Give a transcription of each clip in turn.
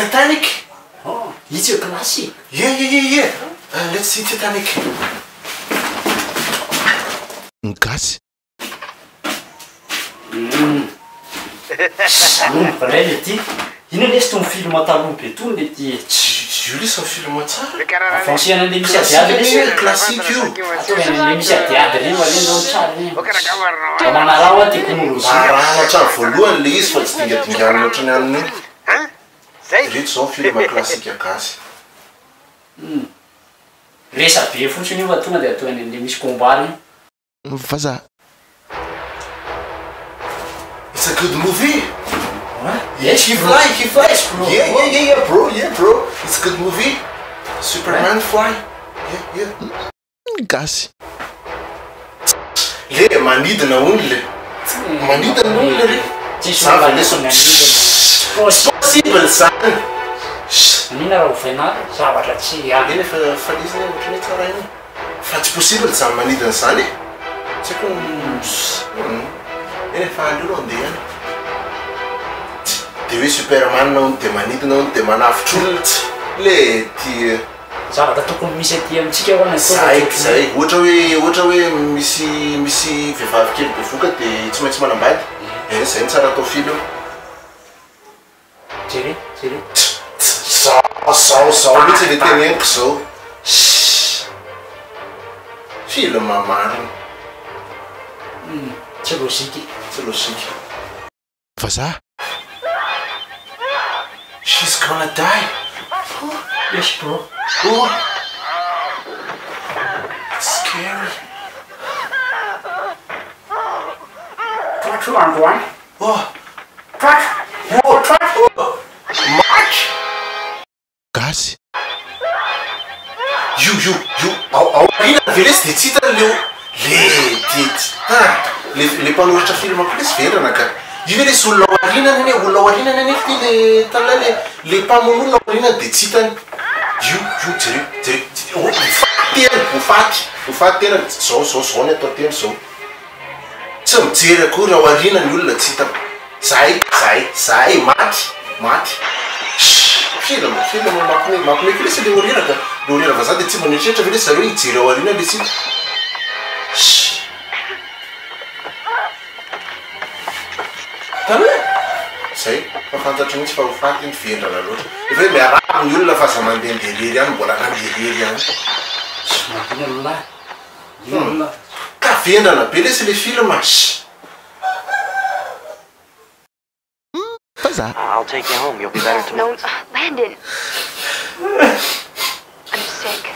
Titanic. Oh, it's a classic. Yeah. Let's see Titanic. Gasy. Valay le ty. Ino lesy tony film taloha be tony le ty. Io le son film tsara. Afansiana le misy adiady lesy. Classique io. Ataovana le misy adiady reny va reny zao tsara reny. Da manarao a teknôlôjia. Arahana hatrany voalohany le izy fa tsy dingadinganina ohatrany aniny. Reto zao film classique gasy. Resa be fotsiny io fa tonga dia atao le misy combat reny. Vaza. It's a good movie. Yes, He fly. bro. Yeah, bro. It's a good movie. Superman fly. Yeah. Gasy. Le manidina ony le. Manidina ony le re. Zava lesona Possible zany. anina raha hovainary zavatra tsy Eny efa falizina ohatrany tsara iny. Fa tsy possible zany manidina zany. Tsy haiko eny efa alio andeha any. De hoe Superman ony de manidina ony de manavitra olona tsy le ty zavatra tokony misy aty amintsika hoana zay ohatra hoe misy vehivavy kely bevoka de tsy maintsy manambady. Zay tsara atao film. Jere Zao mihitsy le teneniko zao. Film marina. tsy lôzika. Tsy lôzika. Vaza. She's gonna die. Yes, bro. Oh. It's scary. Tratro androany. Oh. Tratro. March. Gasy. You. Aorina velesy de tsy hitany leo. Le mpanoratra film ako lesy verana ka. Io ve lesy olona aorinany ane olona aorinany ane ty le tala le mpamon'olona aorinany de tsy hitany. Io jere hofaty tena zao ny atao tena zao. Tsy mijery akory aorinany olona tsy hitany. Zay maty. Film mampimeko lesy le orira ka. Le orira vaza de tsy manetrehitra ve lesy zareo hijery aorina le tsy. Zay mafantatry mihitsy fa hofaty iny vendrana loatra. Efa hoe miarabo ny olona fa za mandehandeherery any mbola nandeherery any. Ka vendrana be lesy le film. Vaza. I'll take you home. You'll be better tomorrow. No, Landon. I'm sick.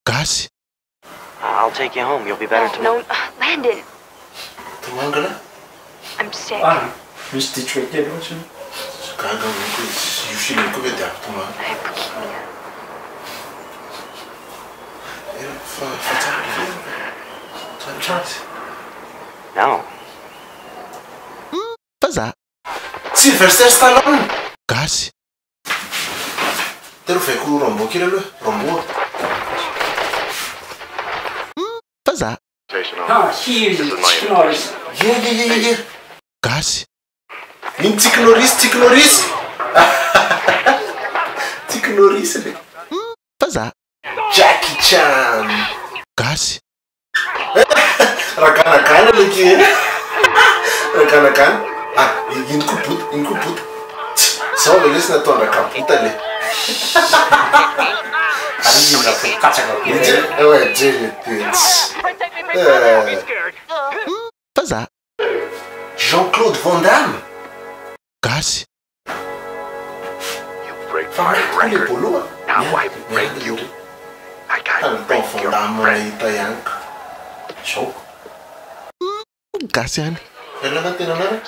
Gasy. I'll take you home. You'll be better tomorrow. No, Landon. Tomangana? I'm sick. Misy Detroit kely ohatsy. Gaga miko io film ko ve de avy tomanga. I have leukemia. Fa tsara film. Tsara. No. Vaza. Sylvester Stallone. Gasy. Tero faiko Rambo kely aloha. Rambo. Vaza. Here's Chicken Norris. Yeah. Gasy. Iny Chick Norris. Chick Norris le. Vaza. Jackie Chan. Gasy. Rakanakana le ty. Rakanakana. Iny ko buta. Zao le lesy natao rakabota le. Ary io raha katsaka be. Ouais, Jerry. Vaza. Jean-Claude Van Damme. Gasy. You break Fa my maiko le record. boloa. Now I break you. I gotta Tany break Van your Damme friend. nahita ihany ka. Zao. Gasy any. Elana tena nana.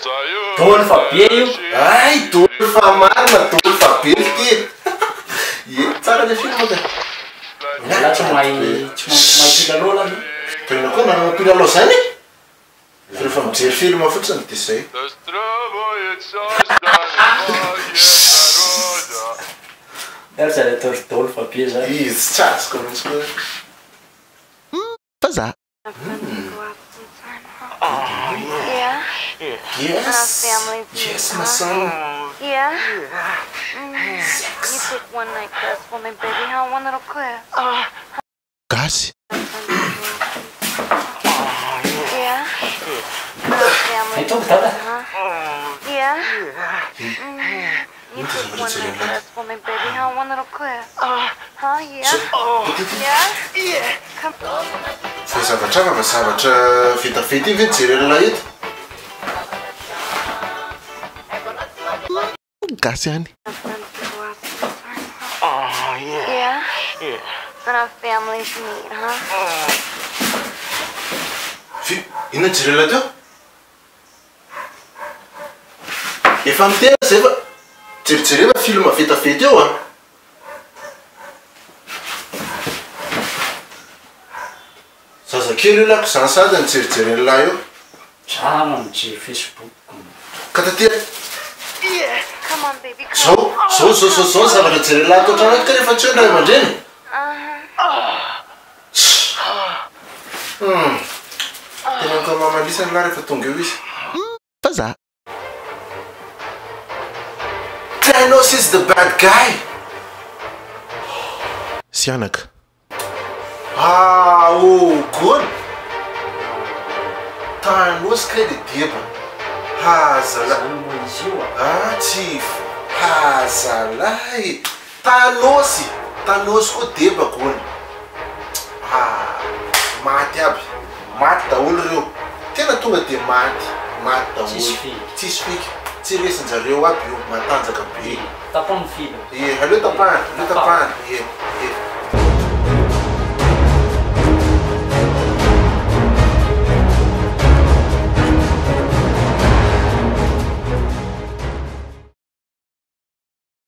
Dôly fa be io. Ay, doly fa marina, doly fa be ty. Ye, tsara le film ka. La tsy mahay pilalôla aloha. Tena koa nanao pilalao zany. Rehefa mijery film fotsiny de zay. Dary zany atao dôly fa be zany. Izy tsy azoko mihitsy koa. Have friends to go out sometime, huh? Yeah? Yes. And our families meet, Yes, my huh? son. Yeah? You take one night class for me, baby, huh? One little class. Kasi. Yeah? And our families Ito, bitaw na. huh? Yeah? You take one night class for me, baby, huh? One little class. Huh? Yeah? Yeah? Come on. Fa zavatra vitavita iny ve nijerena eto? Kasi any. Have friends to go out sometime, huh? Yeah? And our families meet, huh? Inona nijerena teo? Efa mitena zay fa jerijerena film vitavita eo a. Zazakely io lako zany sady nijerijereny lahy eo. Drama mijery Facebook. Ka tatera Come on, baby, come zao zavatra jereny lahy tao trano ka rehefa tsy hoe ndray aman-dreny. Tena ko mamalisany lahy rehefa tonga eo izy. Fa za. Thanos is the bad guy. Sianaka. Gony Thanos kay de deba hazala Zany moa izy io a. tsy hazalay Thanos koa deba gony maty aby maty daholo reo tena tonga de maty daholo tsisy fiky tsy resin-jareo aby io matanjaka be Tapany film. aleo tapahany